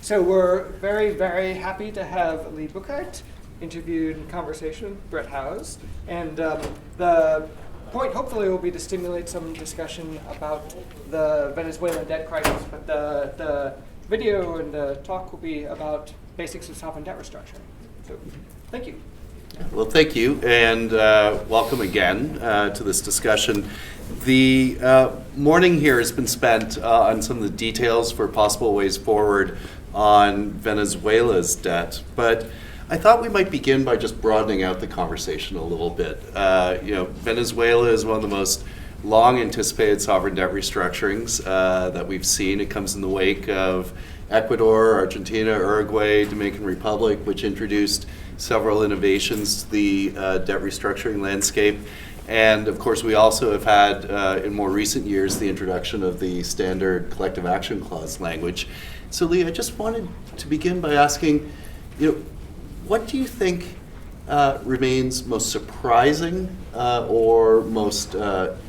So we're very, very happy to have Lee Buchheit interviewed in conversation with Brett Howes. And the point hopefully will be to stimulate some discussion about the Venezuelan debt crisis, but the video and the talk will be about basics of sovereign debt restructuring. So thank you. Well, thank you, and welcome again to this discussion. The morning here has been spent on some of the details for possible ways forward on Venezuela's debt, but I thought we might begin by just broadening out the conversation a little bit. Venezuela is one of the most long-anticipated sovereign debt restructurings that we've seen. It comes in the wake of Ecuador, Argentina, Uruguay, Dominican Republic, which introduced several innovations to the debt restructuring landscape. And of course, we also have had, in more recent years, the introduction of the standard collective action clause language. So Lee, I just wanted to begin by asking, what do you think remains most surprising or most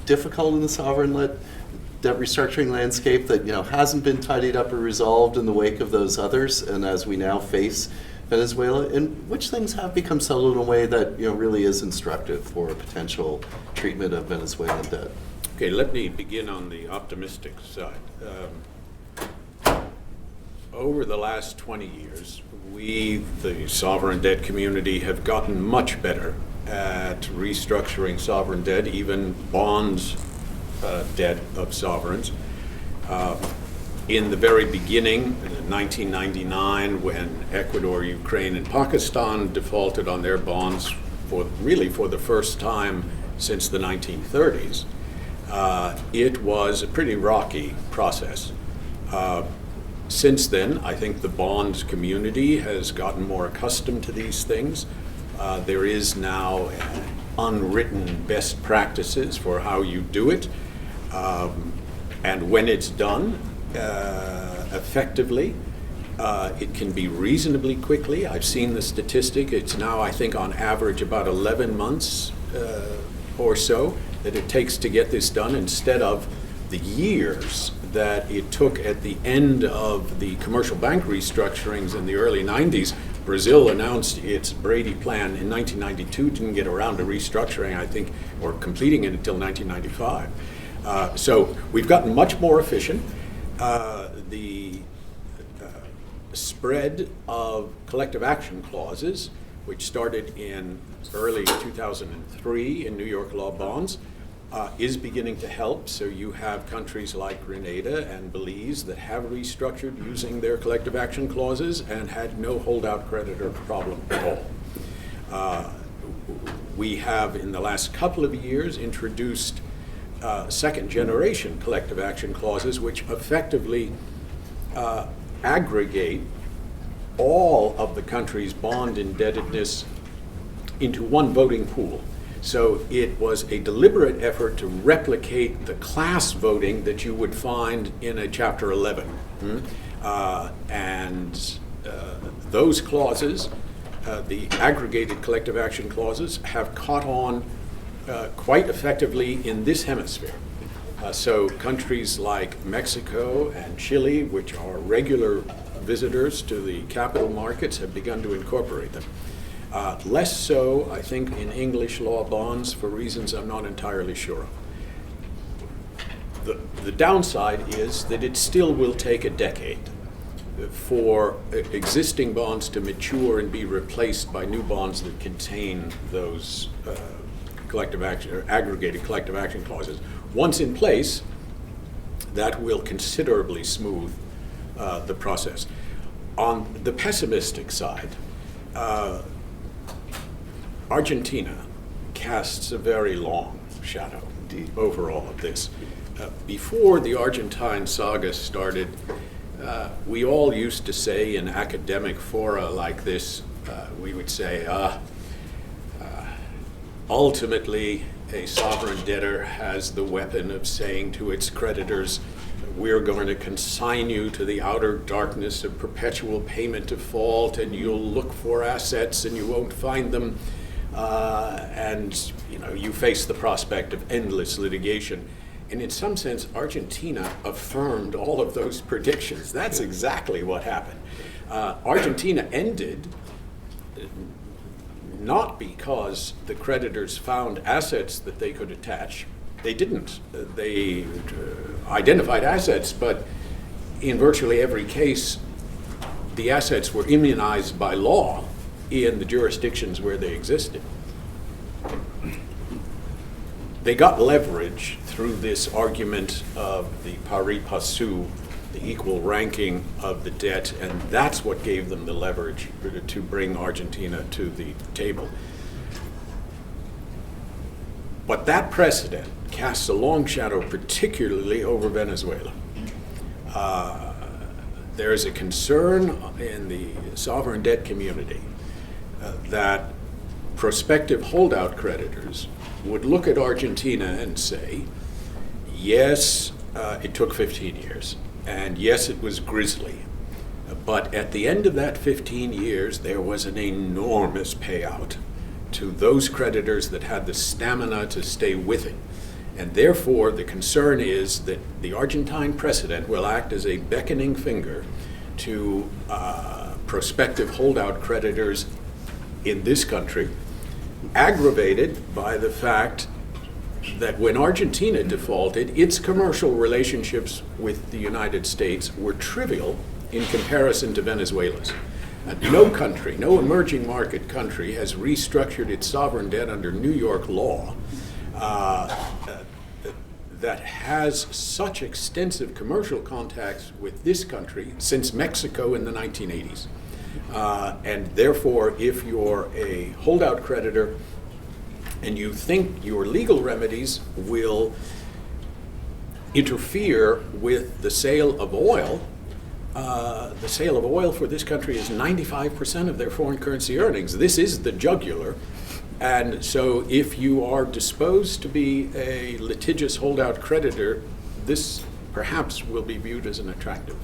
difficult in the sovereign debt restructuring landscape that hasn't been tidied up or resolved in the wake of those others, and as we now face Venezuela, and which things have become settled in a way that really is instructive for a potential treatment of Venezuelan debt? Okay, let me begin on the optimistic side. Over the last 20 years, we, the sovereign debt community, have gotten much better at restructuring sovereign debt, even bonds debt of sovereigns. In the very beginning, in 1999, when Ecuador, Ukraine, and Pakistan defaulted on their bonds for the first time since the 1930s, it was a pretty rocky process. Since then, I think the bonds community has gotten more accustomed to these things. There is now unwritten best practices for how you do it. And when it's done effectively, it can be reasonably quickly. I've seen the statistic. It's now, I think, on average about 11 months or so that it takes to get this done, instead of the years that it took at the end of the commercial bank restructurings in the early 90s. Brazil announced its Brady plan in 1992, didn't get around to restructuring, I think, or completing it until 1995. So we've gotten much more efficient. The spread of collective action clauses, which started in early 2003 in New York law bonds, is beginning to help. So you have countries like Grenada and Belize that have restructured using their collective action clauses and had no holdout creditor problem at all. We have, in the last couple of years, introduced second generation collective action clauses, which effectively aggregate all of the country's bond indebtedness into one voting pool. So it was a deliberate effort to replicate the class voting that you would find in a Chapter 11. Those clauses, the aggregated collective action clauses, have caught on quite effectively in this hemisphere. So countries like Mexico and Chile, which are regular visitors to the capital markets, have begun to incorporate them. Less so, I think, in English law bonds for reasons I'm not entirely sure of. The downside is that it still will take a decade for existing bonds to mature and be replaced by new bonds that contain those collective action or aggregated collective action clauses. Once in place, that will considerably smooth the process. On the pessimistic side, Argentina casts a very long shadow over all of this. Before the Argentine saga started, we all used to say in academic fora like this, we would say, ultimately, a sovereign debtor has the weapon of saying to its creditors, we're going to consign you to the outer darkness of perpetual payment default, and you'll look for assets and you won't find them. And you face the prospect of endless litigation. And in some sense, Argentina affirmed all of those predictions. That's exactly what happened. Argentina ended not because the creditors found assets that they could attach. They didn't. They identified assets, but in virtually every case, the assets were immunized by law in the jurisdictions where they existed. They got leverage through this argument of the pari passu, the equal ranking of the debt, and that's what gave them the leverage to bring Argentina to the table. But that precedent casts a long shadow, particularly over Venezuela. There is a concern in the sovereign debt community that prospective holdout creditors would look at Argentina and say, yes, it took 15 years, and yes, it was grisly, but at the end of that 15 years, there was an enormous payout to those creditors that had the stamina to stay with it. And therefore, the concern is that the Argentine precedent will act as a beckoning finger to prospective holdout creditors in this country, aggravated by the fact that when Argentina defaulted, its commercial relationships with the United States were trivial in comparison to Venezuela's. No country, no emerging market country has restructured its sovereign debt under New York law that has such extensive commercial contacts with this country since Mexico in the 1980s. And therefore, if you're a holdout creditor and you think your legal remedies will interfere with the sale of oil for this country is 95% of their foreign currency earnings. This is the jugular. And so if you are disposed to be a litigious holdout creditor, this perhaps will be viewed as an attractive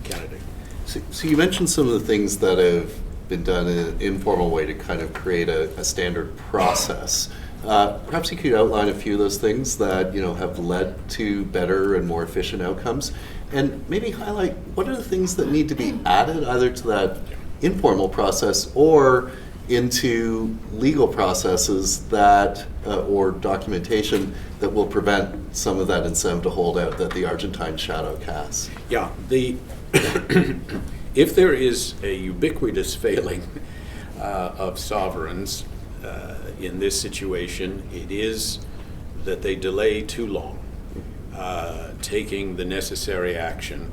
candidate. So you mentioned some of the things that have been done in an informal way to kind of create a standard process. Perhaps you could outline a few of those things that have led to better and more efficient outcomes, and maybe highlight what are the things that need to be added either to that informal process or into legal processes that or documentation that will prevent some of that incentive to hold out that the Argentine shadow casts. Yeah, if there is a ubiquitous failing of sovereigns in this situation, it is that they delay too long taking the necessary action.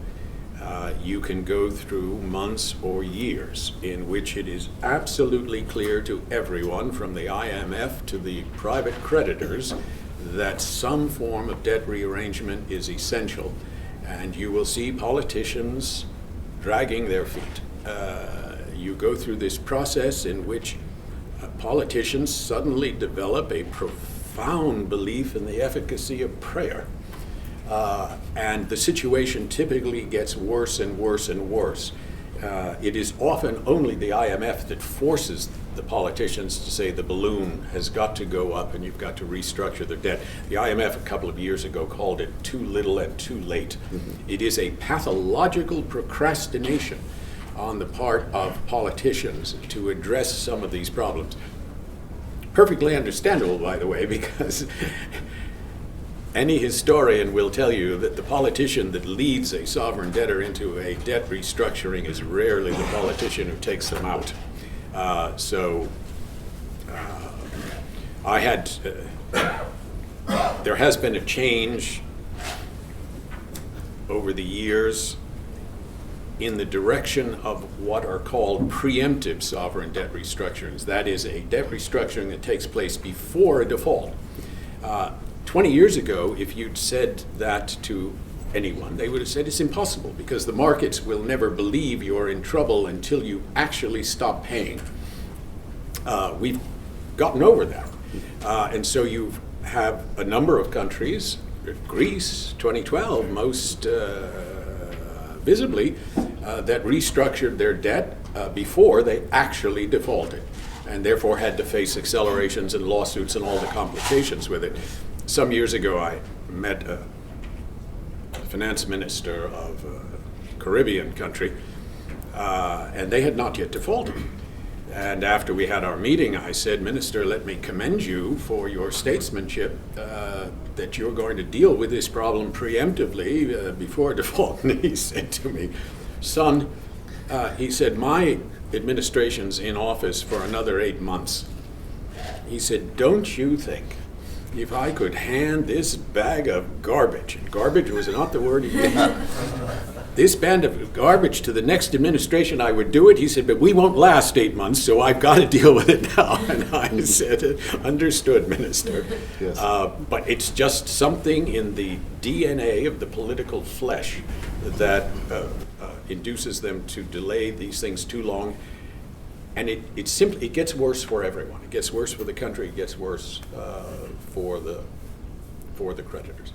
You can go through months or years in which it is absolutely clear to everyone, from the IMF to the private creditors, that some form of debt rearrangement is essential. And you will see politicians dragging their feet. You go through this process in which politicians suddenly develop a profound belief in the efficacy of prayer. And the situation typically gets worse and worse and worse. It is often only the IMF that forces the politicians to say the balloon has got to go up and you've got to restructure the debt. The IMF a couple of years ago called it too little and too late. It is a pathological procrastination on the part of politicians to address some of these problems. Perfectly understandable, by the way, because any historian will tell you that the politician that leads a sovereign debtor into a debt restructuring is rarely the politician who takes them out. There has been a change over the years in the direction of what are called preemptive sovereign debt restructurings. That is a debt restructuring that takes place before a default. 20 years ago, if you'd said that to anyone, they would have said it's impossible because the markets will never believe you're in trouble until you actually stop paying. We've gotten over that. And so you have a number of countries, Greece, 2012, most visibly, that restructured their debt before they actually defaulted and therefore had to face accelerations and lawsuits and all the complications with it. Some years ago, I met finance minister of a Caribbean country, and they had not yet defaulted. And after we had our meeting, I said, Minister, let me commend you for your statesmanship that you're going to deal with this problem preemptively before default. And he said to me, son, he said, my administration's in office for another 8 months. He said, don't you think if I could hand this bag of garbage, and garbage was not the word he used, this band of garbage to the next administration, I would do it. He said, but we won't last 8 months, so I've got to deal with it now. And I said, understood, Minister. Yes. But it's just something in the DNA of the political flesh that induces them to delay these things too long. And it gets worse for everyone. It gets worse for the country. It gets worse for the creditors.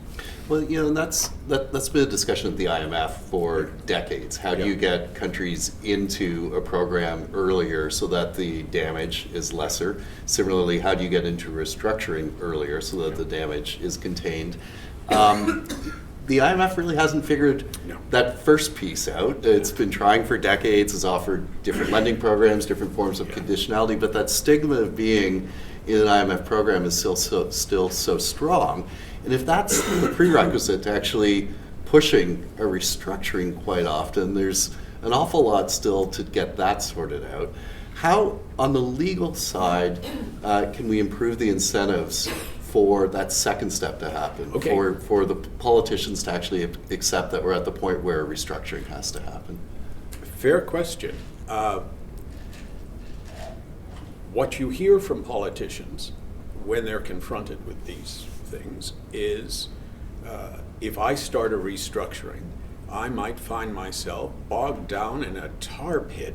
Well, and that's been a discussion at the IMF for decades. How do you get countries into a program earlier so that the damage is lesser? Similarly, how do you get into restructuring earlier so that the damage is contained? The IMF really hasn't figured that first piece out. It's been trying for decades, has offered different lending programs, different forms of conditionality, but that stigma of being in an IMF program is still so strong. And if that's the prerequisite to actually pushing a restructuring quite often, there's an awful lot still to get that sorted out. How, on the legal side, can we improve the incentives for that second step to happen, for the politicians to actually accept that we're at the point where restructuring has to happen? Fair question. What you hear from politicians when they're confronted with these things is, if I start a restructuring, I might find myself bogged down in a tar pit,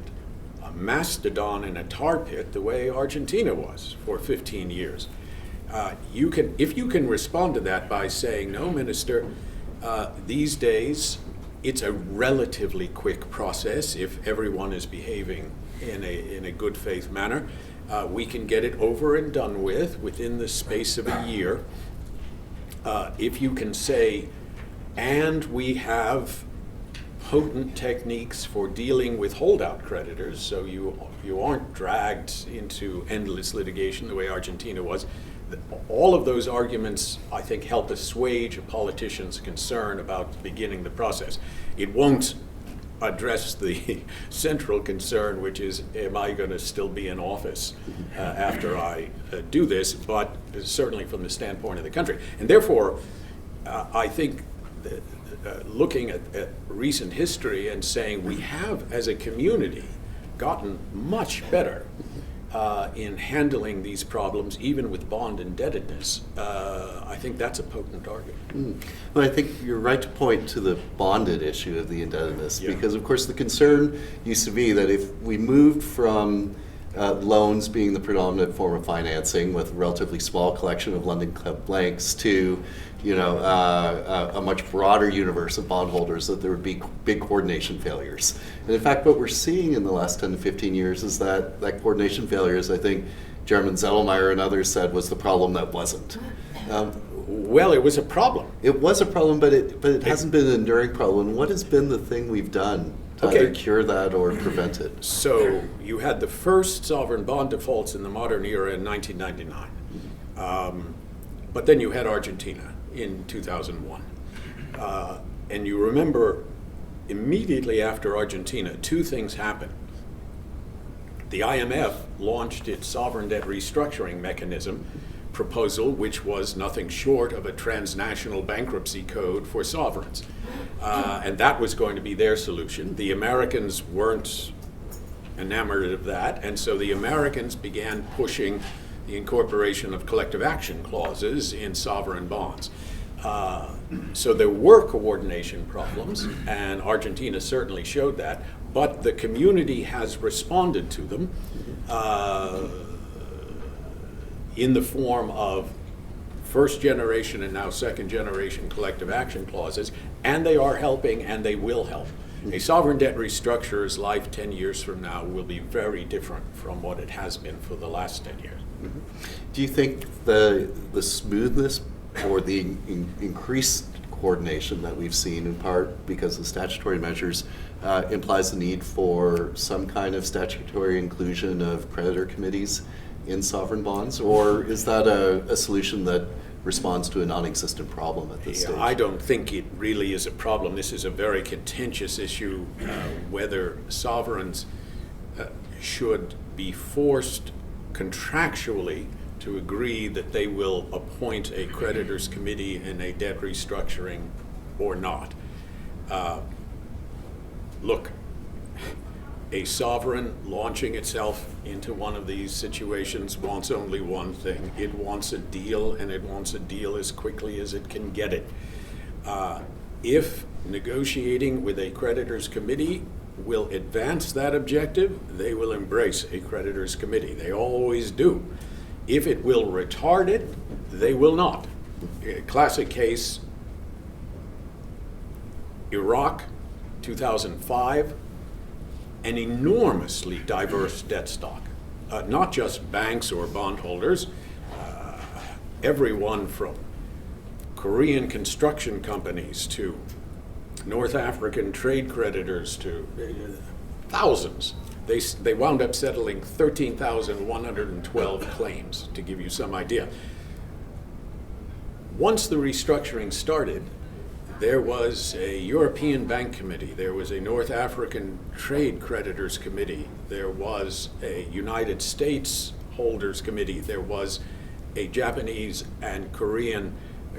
a mastodon in a tar pit, the way Argentina was for 15 years. If you can respond to that by saying, no, Minister, these days it's a relatively quick process if everyone is behaving in a good faith manner. We can get it over and done with within the space of a year. If you can say, and we have potent techniques for dealing with holdout creditors, so you aren't dragged into endless litigation the way Argentina was. All of those arguments, I think, help assuage a politician's concern about beginning the process. It won't address the central concern, which is, am I going to still be in office after I do this, but certainly from the standpoint of the country. And therefore, I think looking at recent history and saying we have, as a community, gotten much better in handling these problems, even with bond indebtedness. I think that's a potent argument. Well, I think you're right to point to the bonded issue of the indebtedness, because of course the concern used to be that if we moved from loans being the predominant form of financing with a relatively small collection of London Club blanks to a much broader universe of bondholders, that there would be big coordination failures. And in fact, what we're seeing in the last 10 to 15 years is that coordination failures, I think Chairman Zettelmeyer and others said, was the problem that wasn't. Well, it was a problem. It was a problem, but it hasn't been an enduring problem. What has been the thing we've done to either cure that or prevent it? So you had the first sovereign bond defaults in the modern era in 1999. But then you had Argentina in 2001. And you remember immediately after Argentina, two things happened. The IMF launched its sovereign debt restructuring mechanism proposal, which was nothing short of a transnational bankruptcy code for sovereigns. And that was going to be their solution. The Americans weren't enamored of that, and so the Americans began pushing the incorporation of collective action clauses in sovereign bonds. So there were coordination problems, and Argentina certainly showed that, but the community has responded to them in the form of first generation and now second generation collective action clauses, and they are helping and they will help. A sovereign debt restructurer's life 10 years from now will be very different from what it has been for the last 10 years. Do you think the smoothness or the increased coordination that we've seen, in part because the statutory measures implies the need for some kind of statutory inclusion of creditor committees in sovereign bonds, or is that a solution that responds to a non-existent problem at this stage? I don't think it really is a problem. This is a very contentious issue, whether sovereigns should be forced contractually to agree that they will appoint a creditors committee in a debt restructuring or not. Look, a sovereign launching itself into one of these situations wants only one thing. It wants a deal, and it wants a deal as quickly as it can get it. If negotiating with a creditors committee will advance that objective, they will embrace a creditors committee. They always do. If it will retard it, they will not. A classic case, Iraq, 2005, an enormously diverse debt stock. Not just banks or bondholders, everyone from Korean construction companies to North African trade creditors to thousands. They wound up settling 13,112 claims, to give you some idea. Once the restructuring started, there was a European Bank Committee, there was a North African Trade Creditors Committee, there was a United States Holders Committee, there was a Japanese and Korean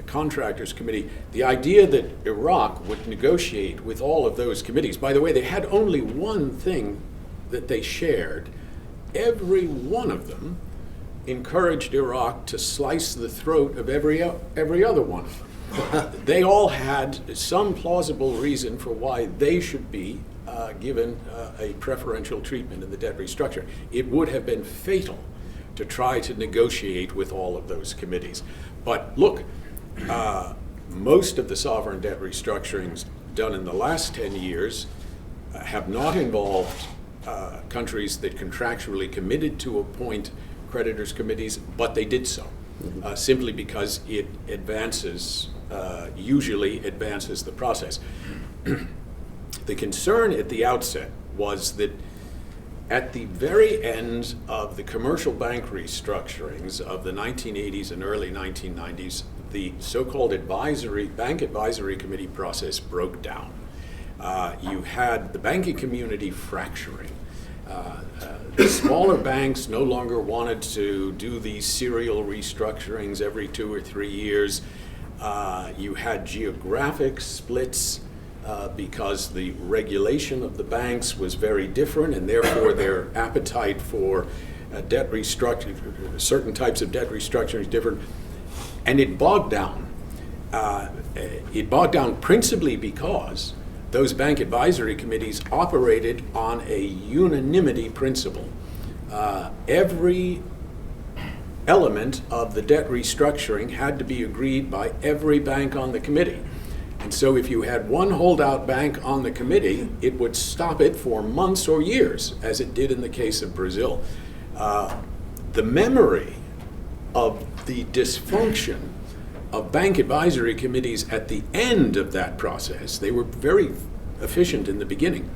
Contractors Committee. The idea that Iraq would negotiate with all of those committees, by the way, they had only one thing that they shared. Every one of them encouraged Iraq to slice the throat of every other one of them. They all had some plausible reason for why they should be given a preferential treatment in the debt restructure. It would have been fatal to try to negotiate with all of those committees. But look, most of the sovereign debt restructurings done in the last 10 years have not involved countries that contractually committed to appoint creditors committees, but they did so, simply because it usually advances the process. The concern at the outset was that at the very end of the commercial bank restructurings of the 1980s and early 1990s, the so-called bank advisory committee process broke down. You had the banking community fracturing. The smaller banks no longer wanted to do these serial restructurings every 2 or 3 years. You had geographic splits because the regulation of the banks was very different, and therefore their appetite for debt restructuring, certain types of debt restructuring is different. And it bogged down. It bogged down principally because those bank advisory committees operated on a unanimity principle. Every element of the debt restructuring had to be agreed by every bank on the committee. And so if you had one holdout bank on the committee, it would stop it for months or years, as it did in the case of Brazil. The memory of the dysfunction of bank advisory committees at the end of that process, they were very efficient in the beginning,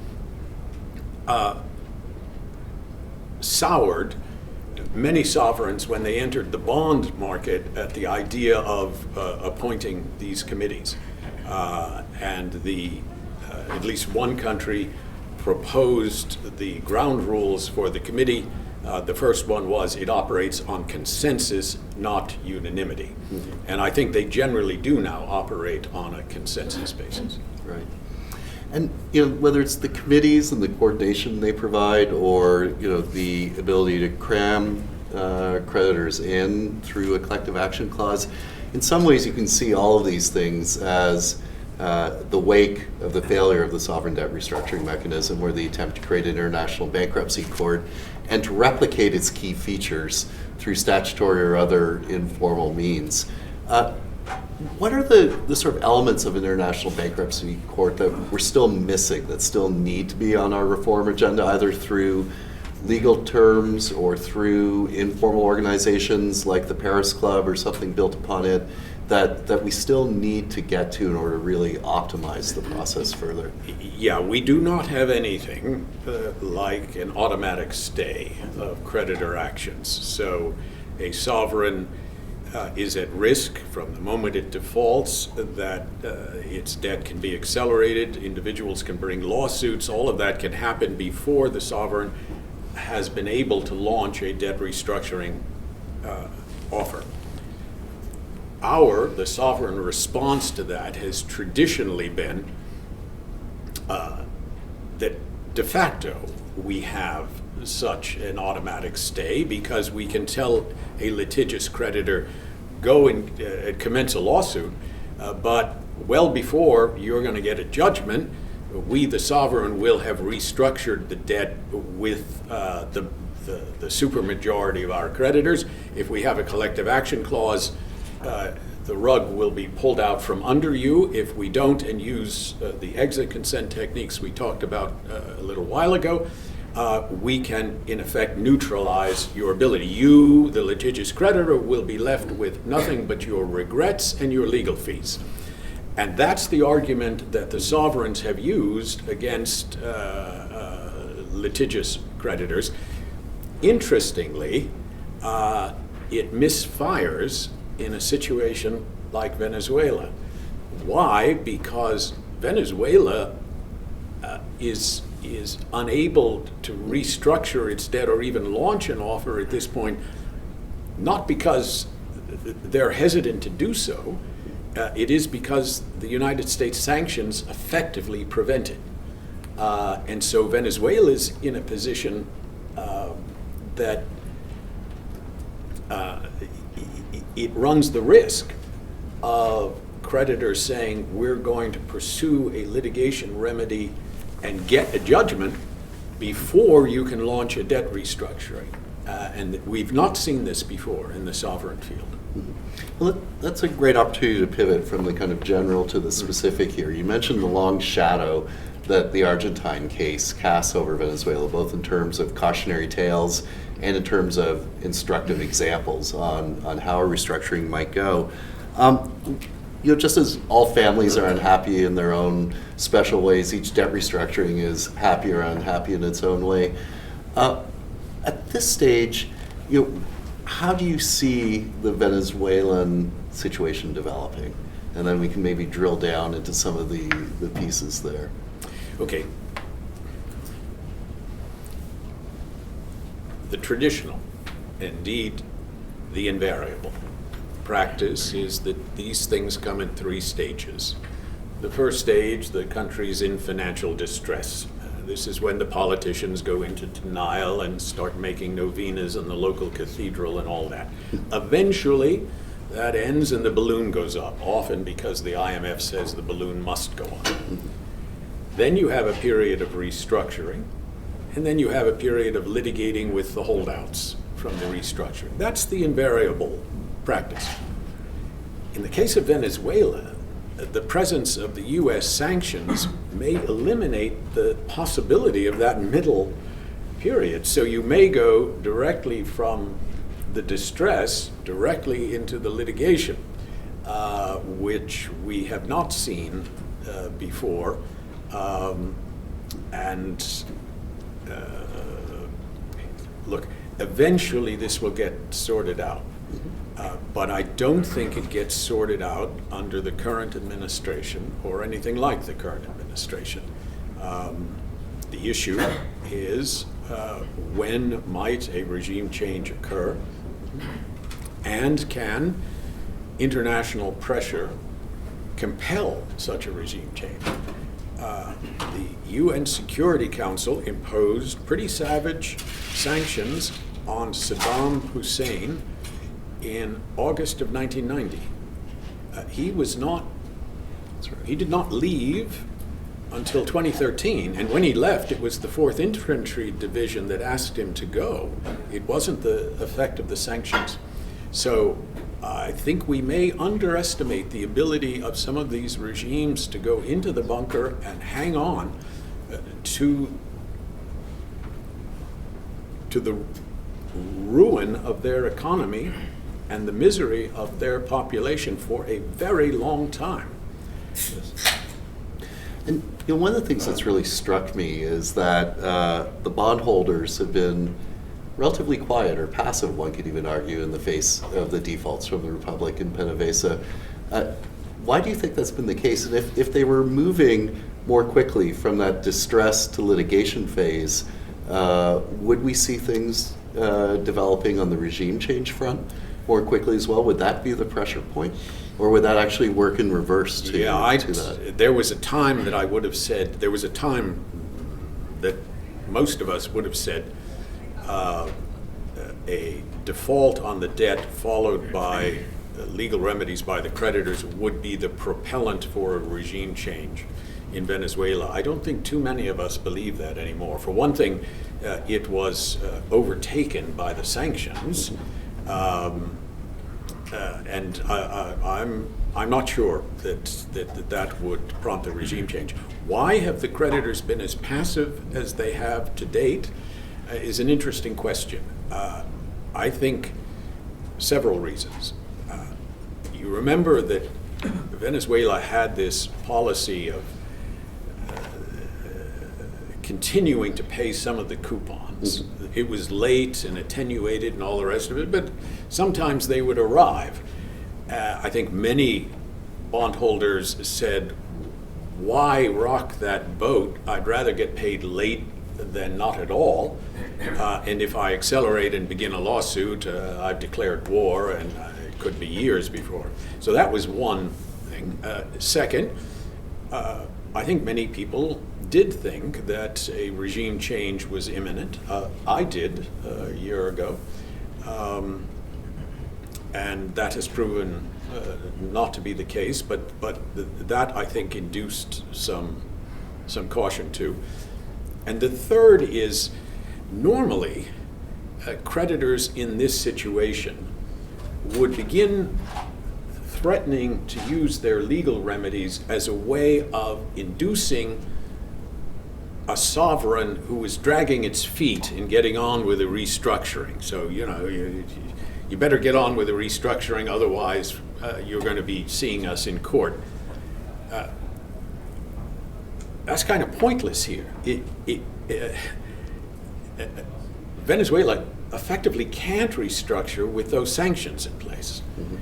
soured many sovereigns when they entered the bond market at the idea of appointing these committees. And at least one country proposed the ground rules for the committee. The first one was it operates on consensus, not unanimity. Mm-hmm. And I think they generally do now operate on a consensus basis. Right. And whether it's the committees and the coordination they provide, or the ability to cram creditors in through a collective action clause, in some ways you can see all of these things as the wake of the failure of the sovereign debt restructuring mechanism, or the attempt to create an international bankruptcy court and to replicate its key features through statutory or other informal means. What are the sort of elements of an international bankruptcy court that we're still missing, that still need to be on our reform agenda, either through legal terms or through informal organizations like the Paris Club or something built upon it, that we still need to get to in order to really optimize the process further? Yeah, we do not have anything like an automatic stay of creditor actions. So a sovereign is at risk from the moment it defaults, that its debt can be accelerated, individuals can bring lawsuits, all of that can happen before the sovereign has been able to launch a debt restructuring offer. The sovereign response to that has traditionally been that de facto we have such an automatic stay because we can tell a litigious creditor, go and commence a lawsuit, but well before you're going to get a judgment, we, the sovereign, will have restructured the debt with the supermajority of our creditors. If we have a collective action clause, the rug will be pulled out from under you. If we don't and use the exit consent techniques we talked about a little while ago, we can, in effect, neutralize your ability. You, the litigious creditor, will be left with nothing but your regrets and your legal fees. And that's the argument that the sovereigns have used against litigious creditors. Interestingly, it misfires in a situation like Venezuela. Why? Because Venezuela is unable to restructure its debt or even launch an offer at this point, not because they're hesitant to do so, it is because the United States sanctions effectively prevent it. And so Venezuela is in a position that it runs the risk of creditors saying, we're going to pursue a litigation remedy and get a judgment before you can launch a debt restructuring. And we've not seen this before in the sovereign field. Well, that's a great opportunity to pivot from the kind of general to the specific here. You mentioned the long shadow that the Argentine case casts over Venezuela, both in terms of cautionary tales and in terms of instructive examples on how a restructuring might go. Just as all families are unhappy in their own special ways, each debt restructuring is happy or unhappy in its own way. At this stage, how do you see the Venezuelan situation developing? And then we can maybe drill down into some of the pieces there. Okay. The traditional, indeed the invariable, practice is that these things come in three stages. The first stage, the country's in financial distress. This is when the politicians go into denial and start making novenas in the local cathedral and all that. Eventually, that ends and the balloon goes up, often because the IMF says the balloon must go on. Then you have a period of restructuring, and then you have a period of litigating with the holdouts from the restructuring. That's the invariable practice. In the case of Venezuela, the presence of the U.S. sanctions may eliminate the possibility of that middle period. So you may go directly from the distress directly into the litigation, which we have not seen before. Look, eventually this will get sorted out. But I don't think it gets sorted out under the current administration or anything like the current administration. The issue is when might a regime change occur, and can international pressure compel such a regime change? The UN Security Council imposed pretty savage sanctions on Saddam Hussein in August of 1990. He did not leave until 2013, and when he left, it was the 4th Infantry Division that asked him to go. It wasn't the effect of the sanctions. So I think we may underestimate the ability of some of these regimes to go into the bunker and hang on to the ruin of their economy and the misery of their population for a very long time. And one of the things that's really struck me is that the bondholders have been relatively quiet or passive, one could even argue, in the face of the defaults from the Republic and PDVSA. Why do you think that's been the case? And if they were moving more quickly from that distress to litigation phase, would we see things developing on the regime change front more quickly as well? Would that be the pressure point? Or would that actually work in reverse to that? There was a time that I would have said, there was a time that most of us would have said a default on the debt followed by legal remedies by the creditors would be the propellant for a regime change in Venezuela. I don't think too many of us believe that anymore. For one thing, it was overtaken by the sanctions. And I'm not sure that would prompt a regime change. Why have the creditors been as passive as they have to date is an interesting question. I think several reasons. You remember that Venezuela had this policy of continuing to pay some of the coupons. Mm-hmm. It was late and attenuated and all the rest of it, but sometimes they would arrive. I think many bondholders said, why rock that boat? I'd rather get paid late than not at all. And if I accelerate and begin a lawsuit, I've declared war, and it could be years before. So that was one thing. Second, I think many people did think that a regime change was imminent. I did a year ago. And that has proven not to be the case, but that I think induced some caution too. And the third is, normally creditors in this situation would begin threatening to use their legal remedies as a way of inducing a sovereign who was dragging its feet in getting on with a restructuring. So, you better get on with the restructuring, otherwise you're going to be seeing us in court. That's kind of pointless here. Venezuela effectively can't restructure with those sanctions in place. Mm-hmm.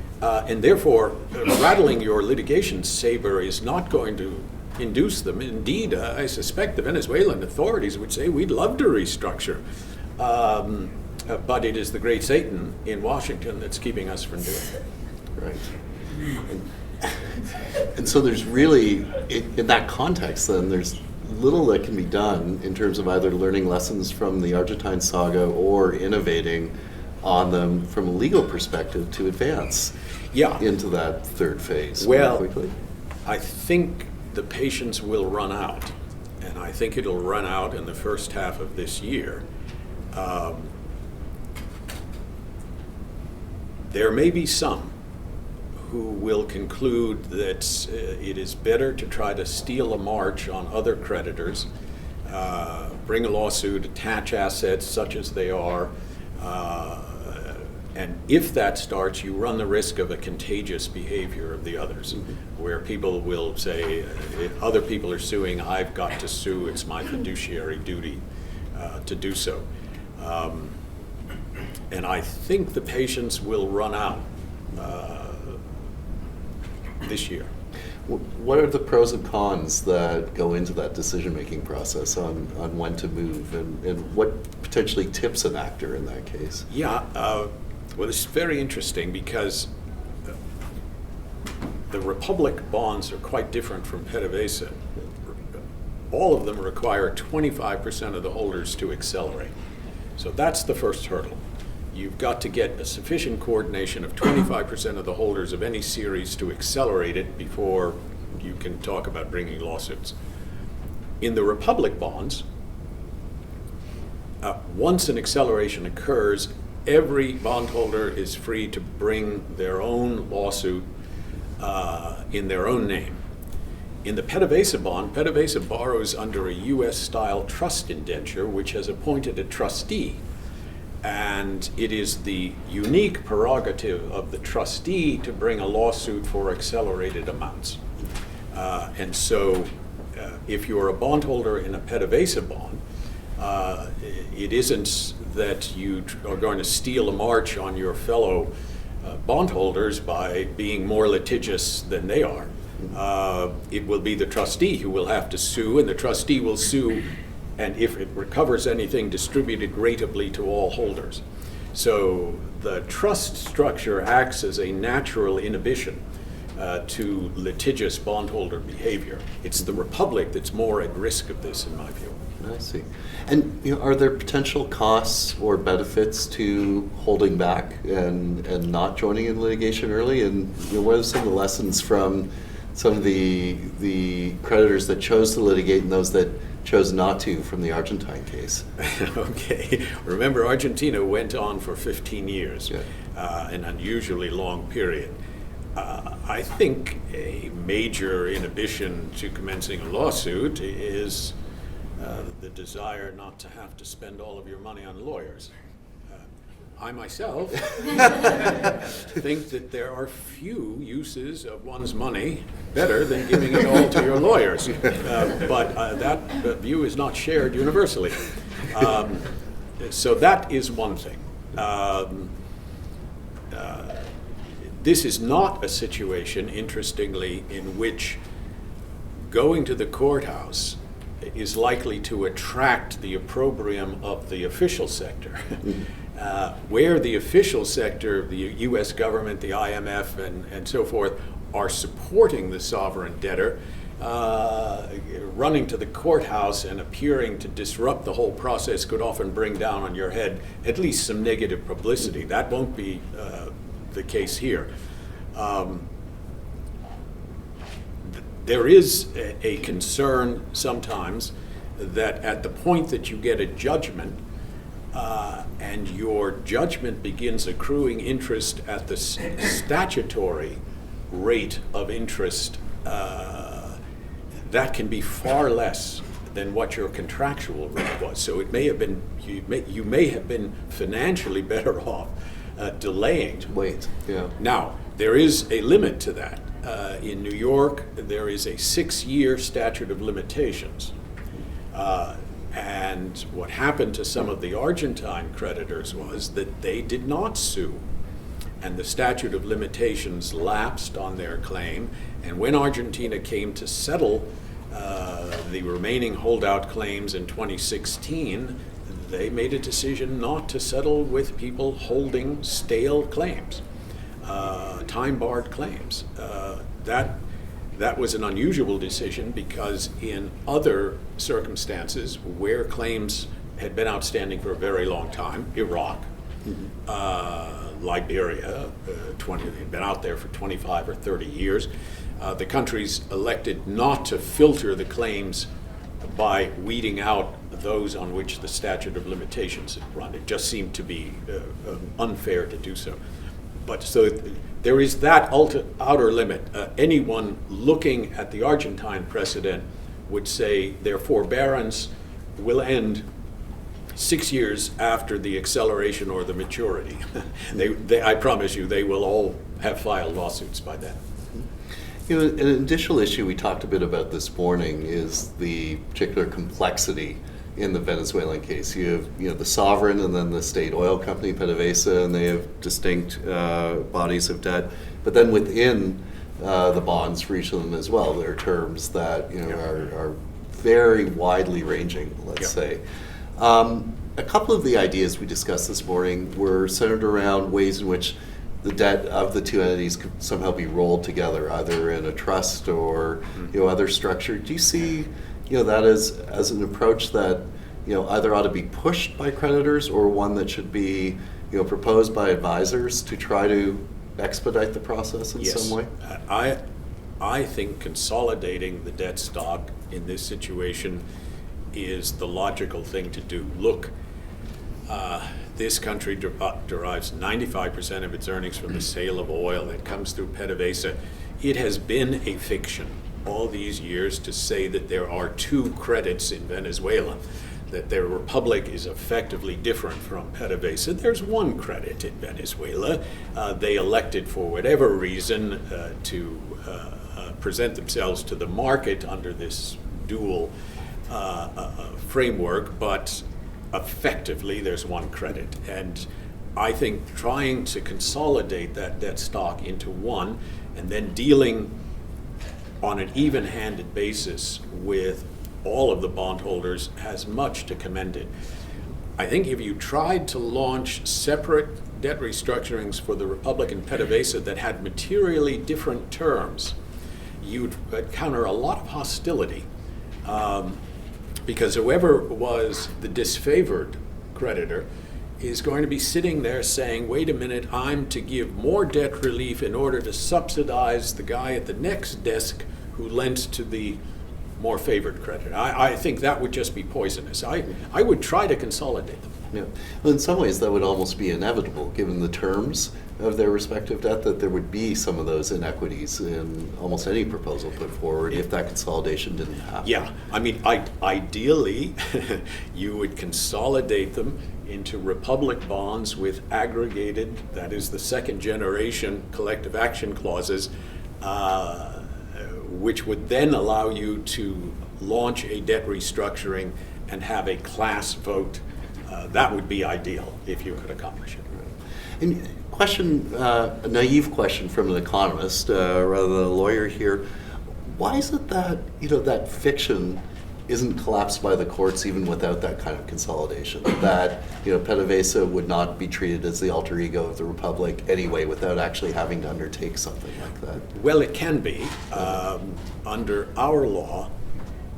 And therefore, rattling your litigation saber is not going to induce them. Indeed, I suspect the Venezuelan authorities would say, we'd love to restructure. But it is the great Satan in Washington that's keeping us from doing it. Right. And so there's really, in that context then, there's little that can be done in terms of either learning lessons from the Argentine saga or innovating on them from a legal perspective to advance into that third phase more quickly. I think the patience will run out, and I think it'll run out in the first half of this year. There may be some who will conclude that it is better to try to steal a march on other creditors, bring a lawsuit, attach assets such as they are, and if that starts, you run the risk of a contagious behavior of the others, where people will say, if other people are suing, I've got to sue, it's my fiduciary duty to do so. And I think the patience will run out this year. What are the pros and cons that go into that decision-making process on when to move, and what potentially tips an actor in that case? Well, it's very interesting because the Republic bonds are quite different from PDVSA. All of them require 25% of the holders to accelerate. So that's the first hurdle. You've got to get a sufficient coordination of 25% of the holders of any series to accelerate it before you can talk about bringing lawsuits. In the Republic bonds, once an acceleration occurs, every bondholder is free to bring their own lawsuit in their own name. In the PDVSA bond, PDVSA borrows under a U.S.-style trust indenture, which has appointed a trustee. And it is the unique prerogative of the trustee to bring a lawsuit for accelerated amounts. And so if you're a bondholder in a PDVSA bond, it isn't that you are going to steal a march on your fellow bondholders by being more litigious than they are. It will be the trustee who will have to sue, and the trustee will sue, and if it recovers anything, distribute it ratably to all holders. So the trust structure acts as a natural inhibition to litigious bondholder behavior. It's the Republic that's more at risk of this, in my view. I see. And are there potential costs or benefits to holding back and not joining in litigation early? And what are some of the lessons from some of the creditors that chose to litigate and those that chose not to from the Argentine case? Okay. Remember, Argentina went on for 15 years, Yeah. an unusually long period. I think a major inhibition to commencing a lawsuit is the desire not to have to spend all of your money on lawyers. I myself think that there are few uses of one's money better than giving it all to your lawyers. But that view is not shared universally. So that is one thing. This is not a situation, interestingly, in which going to the courthouse is likely to attract the opprobrium of the official sector. Where the official sector, the U.S. government, the IMF, and so forth, are supporting the sovereign debtor, running to the courthouse and appearing to disrupt the whole process could often bring down on your head at least some negative publicity. That won't be the case here. There is a concern sometimes that at the point that you get a judgment and your judgment begins accruing interest at the statutory rate of interest, that can be far less than what your contractual rate was. So it may have been you may have been financially better off delaying. Wait, yeah. Now, there is a limit to that. In New York, there is a 6-year statute of limitations. And what happened to some of the Argentine creditors was that they did not sue. And the statute of limitations lapsed on their claim. And when Argentina came to settle the remaining holdout claims in 2016, they made a decision not to settle with people holding stale claims, time-barred claims. That was an unusual decision because in other circumstances where claims had been outstanding for a very long time, Iraq, Liberia, had been out there for 25 or 30 years, the countries elected not to filter the claims by weeding out those on which the statute of limitations had run. It just seemed to be unfair to do so. But so there is that outer limit. Anyone looking at the Argentine precedent would say their forbearance will end 6 years after the acceleration or the maturity. I promise you, they will all have filed lawsuits by then. An additional issue we talked a bit about this morning is the particular complexity in the Venezuelan case. You have the sovereign and then the state oil company, PDVSA, and they have distinct bodies of debt. But then within the bonds for each of them as well, there are terms that are very widely ranging, let's say. A couple of the ideas we discussed this morning were centered around ways in which the debt of the two entities could somehow be rolled together, either in a trust or other structure. Do you see that as an approach that either ought to be pushed by creditors or one that should be proposed by advisors to try to expedite the process in some way? I think consolidating the debt stock in this situation is the logical thing to do. Look, this country derives 95% of its earnings from the sale of oil that comes through PDVSA. It has been a fiction all these years to say that there are two credits in Venezuela. that their republic is effectively different from PDVSA. There's one credit in Venezuela. They elected, for whatever reason, to present themselves to the market under this dual framework, but effectively there's one credit. And I think trying to consolidate that debt stock into one and then dealing on an even-handed basis with all of the bondholders has much to commend it. I think if you tried to launch separate debt restructurings for the Republic and PDVSA that had materially different terms, you'd encounter a lot of hostility, because whoever was the disfavored creditor is going to be sitting there saying, wait a minute, I'm to give more debt relief in order to subsidize the guy at the next desk who lent to the more favored creditor. I think that would just be poisonous. I would try to consolidate them. Yeah. Well, in some ways, that would almost be inevitable, given the terms of their respective debt, that there would be some of those inequities in almost any proposal put forward if that consolidation didn't happen. Yeah, I mean, ideally, you would consolidate them into republic bonds with aggregated, that is the second generation collective action clauses, which would then allow you to launch a debt restructuring and have a class vote. That would be ideal if you could accomplish it. And question, a naive question from an economist rather than a lawyer here. Why is it that, that fiction isn't collapsed by the courts even without that kind of consolidation? That, PDVSA would not be treated as the alter ego of the Republic anyway without actually having to undertake something like that? Well, it can be. Under our law,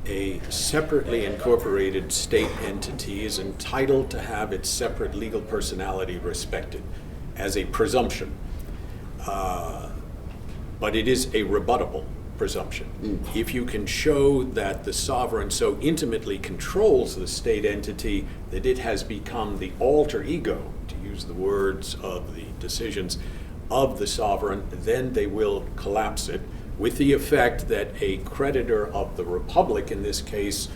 a separately incorporated state entity is entitled to have its separate legal personality respected as a presumption. But it is a rebuttable presumption. If you can show that the sovereign so intimately controls the state entity that it has become the alter ego, to use the words of the decisions of the sovereign, then they will collapse it, with the effect that a creditor of the Republic, in this case,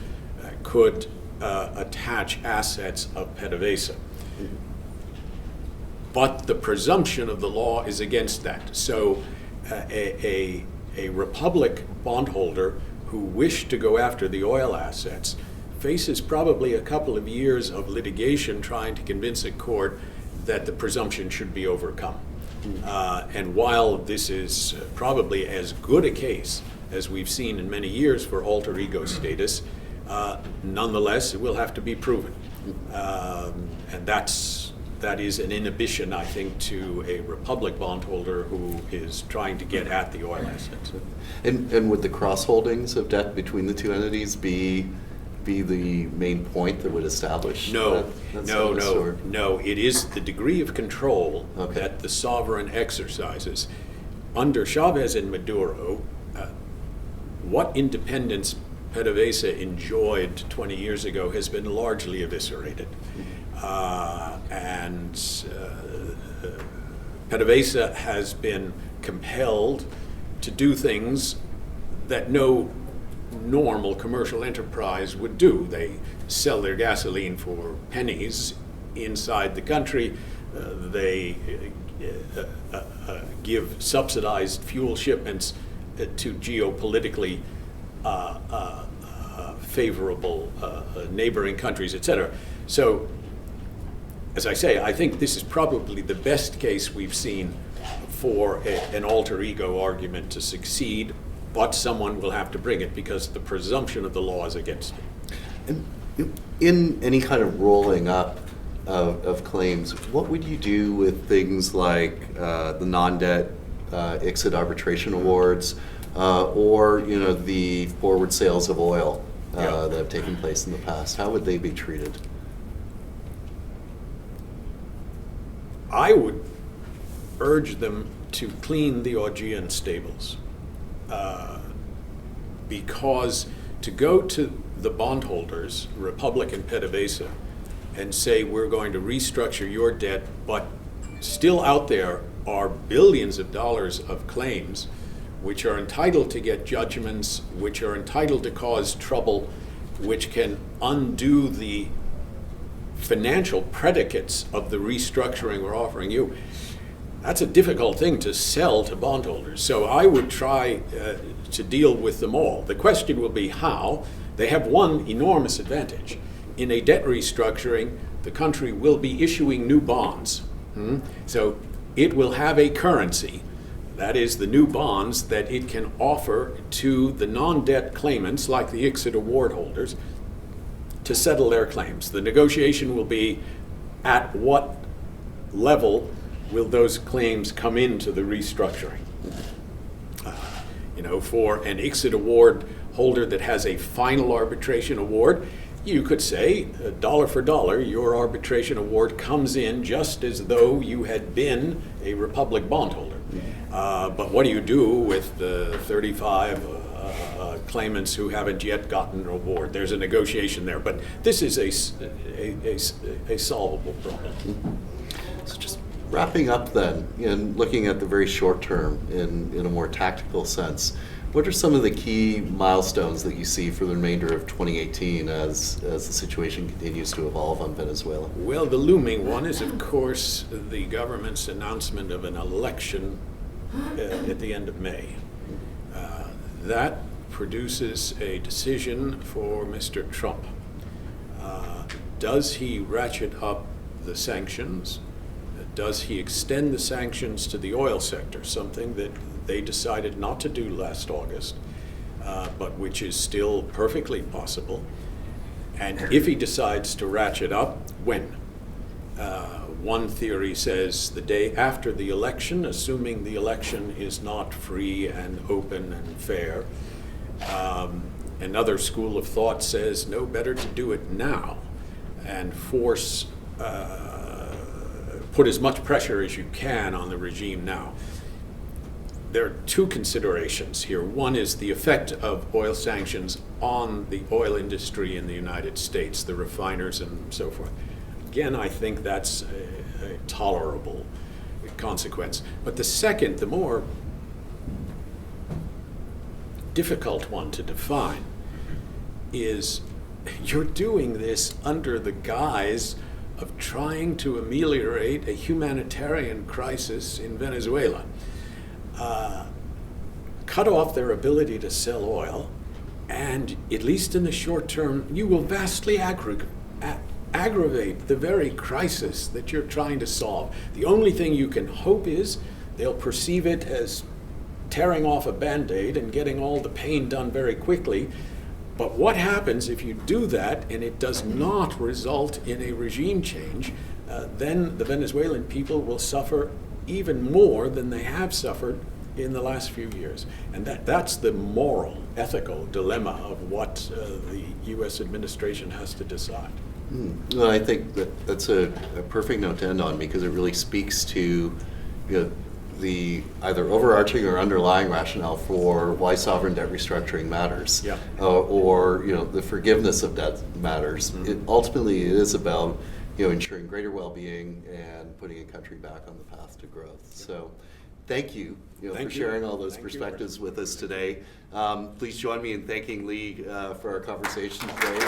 could attach assets of PDVSA. But the presumption of the law is against that. So a Republic bondholder who wished to go after the oil assets faces probably a couple of years of litigation trying to convince a court that the presumption should be overcome. And while this is probably as good a case as we've seen in many years for alter ego status, nonetheless, it will have to be proven. And that is an inhibition, I think, to a Republic bondholder who is trying to get at the oil assets. And would the cross holdings of debt between the two entities be the main point that would establish No. It is the degree of control that the sovereign exercises. Under Chavez and Maduro, what independence PDVSA enjoyed 20 years ago has been largely eviscerated. And PDVSA has been compelled to do things that no normal commercial enterprise would do. They sell their gasoline for pennies inside the country. They give subsidized fuel shipments to geopolitically favorable neighboring countries, etc. So, as I say, I think this is probably the best case we've seen for an alter ego argument to succeed, but someone will have to bring it because the presumption of the law is against it. And in any kind of rolling up of claims, what would you do with things like the non-debt ICSID arbitration awards or the forward sales of oil that have taken place in the past? How would they be treated? I would urge them to clean the Augean stables, because to go to the bondholders, Republic and PDVSA, and say we're going to restructure your debt, but still out there are billions of dollars of claims which are entitled to get judgments, which are entitled to cause trouble which can undo the financial predicates of the restructuring we're offering you, that's a difficult thing to sell to bondholders. So I would try to deal with them all. The question will be how. They have one enormous advantage. In a debt restructuring, the country will be issuing new bonds. So it will have a currency, that is the new bonds that it can offer to the non-debt claimants like the ICSID award holders to settle their claims. The negotiation will be at what level will those claims come into the restructuring. For an ICSID award holder that has a final arbitration award, you could say, dollar for dollar, your arbitration award comes in just as though you had been a Republic bondholder. But what do you do with the 35 claimants who haven't yet gotten an award? There's a negotiation there, but this is a solvable problem. So just wrapping up then, and looking at the very short term in a more tactical sense, what are some of the key milestones that you see for the remainder of 2018 as the situation continues to evolve on Venezuela? Well, the looming one is, of course, the government's announcement of an election at the end of May. That produces a decision for Mr. Trump. Does he ratchet up the sanctions? Does he extend the sanctions to the oil sector, something that they decided not to do last August, but which is still perfectly possible? And if he decides to ratchet up, when? One theory says the day after the election, assuming the election is not free and open and fair. Another school of thought says no, better to do it now and put as much pressure as you can on the regime now. There are two considerations here. One is the effect of oil sanctions on the oil industry in the United States, the refiners and so forth. Again, I think that's a tolerable consequence. But the second, the more difficult one to define, is you're doing this under the guise of trying to ameliorate a humanitarian crisis in Venezuela. Cut off their ability to sell oil, and at least in the short term, you will vastly aggravate the very crisis that you're trying to solve. The only thing you can hope is they'll perceive it as tearing off a Band-Aid and getting all the pain done very quickly. But what happens if you do that and it does not result in a regime change? Then the Venezuelan people will suffer even more than they have suffered in the last few years. And that's the moral, ethical dilemma of what the U.S. administration has to decide. Well, I think that's a perfect note to end on, because it really speaks to the either overarching or underlying rationale for why sovereign debt restructuring matters, or the forgiveness of debt matters. Ultimately, it is about ensuring greater well-being and putting a country back on the path to growth. So, thank you, for sharing all those perspectives with us today. Please join me in thanking Lee for our conversation today.